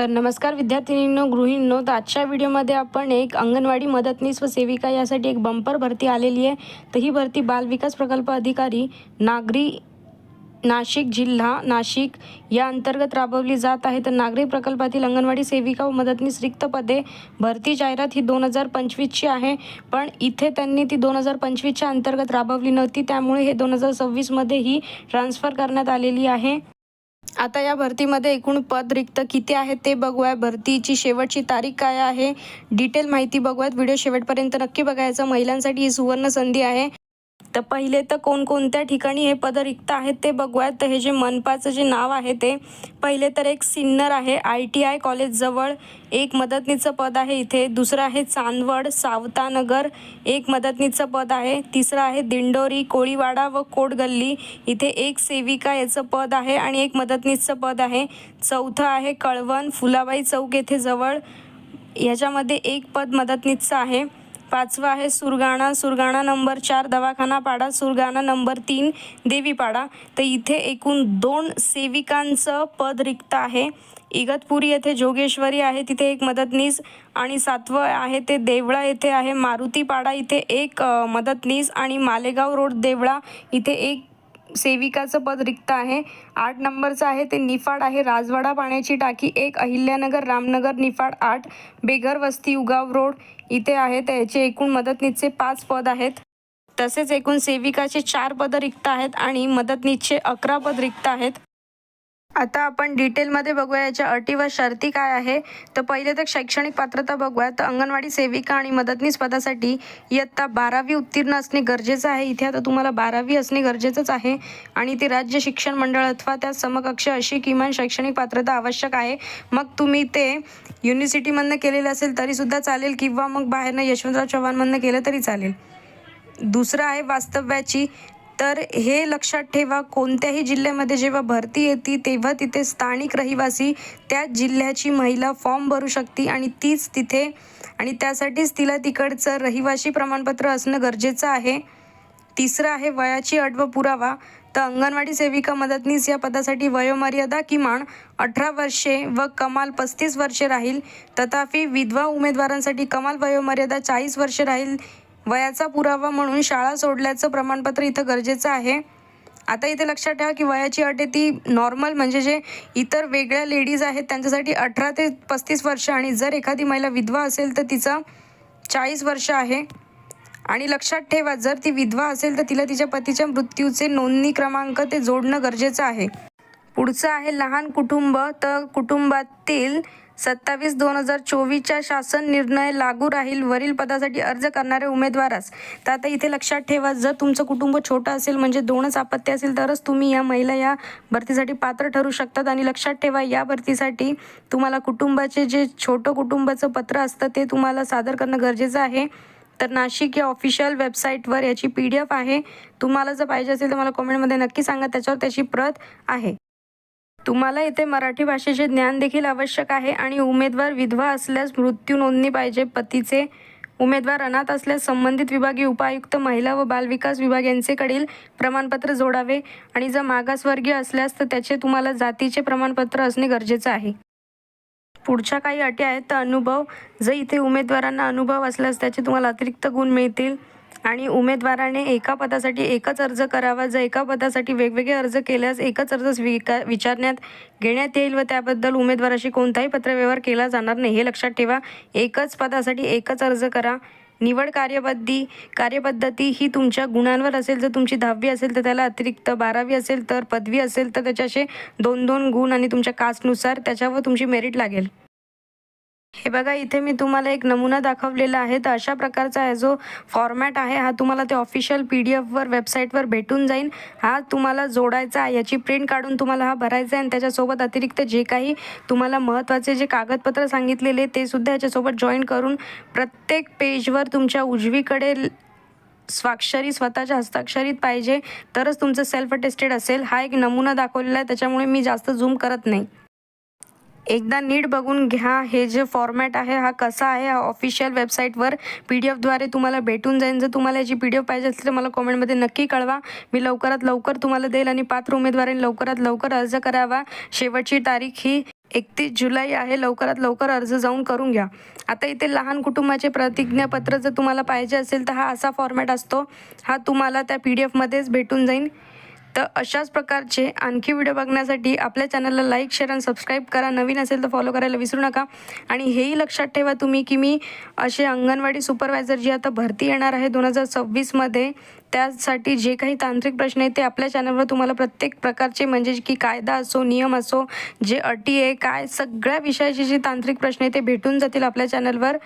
तर नमस्कार विद्यार्थिनींनो, गृहिणींनो. तर आजच्या व्हिडिओमध्ये आपण एक अंगणवाडी मदतनीस व सेविका यासाठी एक बंपर भरती आलेली आहे. तर ही भरती बालविकास प्रकल्प अधिकारी नाशिक जिल्हा नाशिक या अंतर्गत राबवली जात आहे. तर नागरी प्रकल्पातील अंगणवाडी सेविका व मदतनीस रिक्त पदे भरती जाहिरात ही 2025ची आहे, पण इथे त्यांनी ती 2025च्या अंतर्गत राबवली नव्हती, त्यामुळे हे 2026मध्ये ही ट्रान्सफर करण्यात आलेली आहे. आता या भरतीमध्ये एकूण पद रिक्त किती आहेत ते बघूया. भरतीची शेवटची तारीख काय आहे, डिटेल माहिती बघूयात. व्हिडिओ शेवटपर्यंत नक्की बघायचं. महिलांसाठी ही सुवर्ण संधी आहे. तर पहिले तर कोणकोणत्या ठिकाणी हे पद रिक्त आहेत ते बघूयात. तर हे जे मनपाचं जे नाव आहे ते पहिले तर एक सिन्नर आहे ITI कॉलेजजवळ, एक मदतनीसचं पद आहे इथे. दुसरं आहे चांदवड सावतानगर, एक मदतनीसचं पद आहे. तिसरं आहे दिंडोरी कोळीवाडा व कोटगल्ली, इथे एक सेविका याचं पद आहे आणि एक मदतनीसचं पद आहे. चौथं आहे कळवण फुलाबाई चौक येथे जवळ, ह्याच्यामध्ये एक पद मदतनीसचं आहे. पाचवा आहे सुरगाणा नंबर 4 दवाखाना पाडा, सुरगाणा नंबर 3 देवीपाडा. तर इथे एकूण 2 सेविकांचं पद रिक्त आहे. इगतपुरी येथे जोगेश्वरी आहे, तिथे एक मदतनीस. आणि 7वं आहे ते देवळा येथे आहे. मारुतीपाडा इथे एक मदतनीस आणि मालेगाव रोड देवळा इथे एक सेविकाचं पद रिक्त आहे. 8 नंबरचं आहे ते निफाड आहे, राजवाडा पाण्याची टाकी 1, अहिल्यानगर रामनगर निफाड 8, बेघर वस्ती उगाव रोड इथे आहे. त्याचे एकूण मदतनीसचे 5 पद आहेत. तसेच एकूण सेविकाचे 4 पद रिक्त आहेत आणि मदतनीसचे 11 पद रिक्त आहेत. आता आपण डिटेलमध्ये बघूया याच्या अटी व शर्ती काय आहे. तर पहिले तर शैक्षणिक पात्रता बघूया. तर अंगणवाडी सेविका आणि मदतनीस पदासाठी इयत्ता 12वी उत्तीर्ण असणे गरजेचं आहे. इथे आता तुम्हाला 12वी असणे गरजेचंच आहे आणि ती राज्य शिक्षण मंडळ अथवा त्या समकक्ष अशी किमान शैक्षणिक पात्रता आवश्यक आहे. मग तुम्ही ते युनिव्हर्सिटीमधनं केलेलं असेल तरीसुद्धा चालेल किंवा मग बाहेरनं यशवंतराव चव्हाणमधनं केलं तरी चालेल. दुसरं आहे वास्तव्याची. तर हे लक्षात ठेवा, कोणत्याही जिल्ह्यामध्ये जेव्हा भरती येते तेव्हा तिथे स्थानिक रहिवासी त्या जिल्ह्याची महिला फॉर्म भरू शकते आणि तीच तिथे, आणि त्यासाठीच तिला तिकडचं रहिवासी प्रमाणपत्र असणं गरजेचं आहे. तिसरं आहे वयाची अट व पुरावा. तर अंगणवाडी सेविका मदतनीस या पदासाठी वयोमर्यादा किमान 18 वर्षे व कमाल 35 वर्षे राहील. तथापि विधवा उमेदवारांसाठी कमाल वयोमर्यादा 40 वर्षे राहील. वयाचा पुरावा म्हणून शाळा सोडल्याचं प्रमाणपत्र इथं गरजेचं आहे. आता इथे लक्षात ठेवा की वयाची अट आहे ती नॉर्मल, म्हणजे जे इतर वेगळ्या लेडीज आहेत त्यांच्यासाठी 18 ते 35 वर्ष, आणि जर एखादी महिला विधवा असेल तर तिचं 40 वर्ष आहे. आणि लक्षात ठेवा, जर ती विधवा असेल तर तिला तिच्या पतीच्या मृत्यूचे नोंदणी क्रमांक ते जोडणं गरजेचं आहे. पुढचं आहे लहान कुटुंब. तर कुटुंबातील 27/2024च्या शासन निर्णय लागू राहील वरील पदासाठी अर्ज करणाऱ्या उमेदवारास. तर आता इथे लक्षात ठेवा, जर तुमचं कुटुंब छोटं असेल, म्हणजे 2च अपत्य असेल, तरच तुम्ही या महिला या भरतीसाठी पात्र ठरू शकतात. आणि लक्षात ठेवा, या भरतीसाठी तुम्हाला कुटुंबाचे जे छोटं कुटुंबाचं पत्र असतं ते तुम्हाला सादर करणं गरजेचं आहे. तर नाशिक या ऑफिशियल वेबसाईटवर याची PDF आहे. तुम्हाला जर पाहिजे असेल तर मला कमेंटमध्ये नक्की सांगा, त्याच्यावर त्याची प्रत आहे. तुम्हाला इथे मराठी भाषेचे ज्ञान देखील आवश्यक आहे आणि उमेदवार विधवा असल्यास मृत्यू नोंदणी पाहिजे पतीचे. उमेदवार अनाथ असल्यास संबंधित विभागीय उपायुक्त महिला व बालविकास विभाग यांचेकडील प्रमाणपत्र जोडावे. आणि जर मागासवर्गीय असल्यास तर त्याचे तुम्हाला जातीचे प्रमाणपत्र असणे गरजेचं आहे. पुढच्या काही अटी आहेत. तर अनुभव. जर इथे उमेदवारांना अनुभव असल्यास त्याचे तुम्हाला अतिरिक्त गुण मिळतील. आणि उमेदवाराने एका पदासाठी एकच अर्ज करावा. जर एका पदासाठी वेगवेगळे अर्ज केल्यास एकच अर्ज विचारण्यात घेण्यात येईल व त्याबद्दल उमेदवाराशी कोणताही पत्रव्यवहार केला जाणार नाही, हे लक्षात ठेवा. एकच पदासाठी एकच अर्ज करा. निवड कार्यपद्धती ही तुमच्या गुणांवर असेल. जर तुमची 10वी असेल तर त्याला अतिरिक्त, 12वी असेल तर, पदवी असेल तर त्याच्याशी 2-2 गुण, आणि तुमच्या कास्टनुसार त्याच्यावर तुमची मेरिट लागेल. हे बघा, इथे मी तुम्हाला एक नमुना दाखवलेला आहे. तर अशा प्रकारचा हा जो फॉर्मॅट आहे हा तुम्हाला ते ऑफिशियल PDF वेबसाईटवर भेटून जाईल. हा तुम्हाला जोडायचा आहे, याची प्रिंट काढून तुम्हाला हा भरायचा आहे आणि त्याच्यासोबत अतिरिक्त जे काही तुम्हाला महत्त्वाचे जे कागदपत्र सांगितलेले ते सुद्धा याच्यासोबत जॉईन करून प्रत्येक पेजवर तुमच्या उजवीकडे स्वाक्षरी स्वतःच्या हस्ताक्षरीत पाहिजे, तरच तुमचं सेल्फ अटेस्टेड असेल. हा एक नमुना दाखवलेला आहे, त्याच्यामुळे मी जास्त झूम करत नाही. एकदा नीट बघून घ्या हे जे फॉर्मॅट आहे हा कसा आहे. हा ऑफिशियल वेबसाईटवर PDF द्वारे तुम्हाला भेटून जाईल. जर तुम्हाला याची PDF पाहिजे असेल तर मला कमेंटमध्ये नक्की कळवा. मी लवकरात लवकर तुम्हाला देईल. आणि पात्र उमेदवारांनी लवकरात लवकर अर्ज करावा. शेवटची तारीख ही 31 जुलै आहे. लवकरात लवकर अर्ज जाऊन करून घ्या. आता इथे लहान कुटुंबाचे प्रतिज्ञापत्र जर तुम्हाला पाहिजे असेल तर हा असा फॉर्मॅट असतो. हा तुम्हाला त्या PDFमध्येच भेटून जाईल. तर अशाच प्रकारचे आणखी व्हिडिओ बघण्यासाठी आपल्या चॅनलला लाईक, शेअर आणि सबस्क्राईब करा. नवीन असेल तर फॉलो करायला विसरू नका. आणि हेही लक्षात ठेवा तुम्ही की मी असे अंगणवाडी सुपरवायझर जी आता भरती येणार आहे 2026मध्ये, त्यासाठी जे काही तांत्रिक प्रश्न आहेत ते आपल्या चॅनलवर तुम्हाला प्रत्येक प्रकारचे, म्हणजे की कायदा असो, नियम असो, जे अटी आहे, काय सगळ्या विषयाचे जे तांत्रिक प्रश्न आहेत ते भेटून जातील आपल्या चॅनलवर.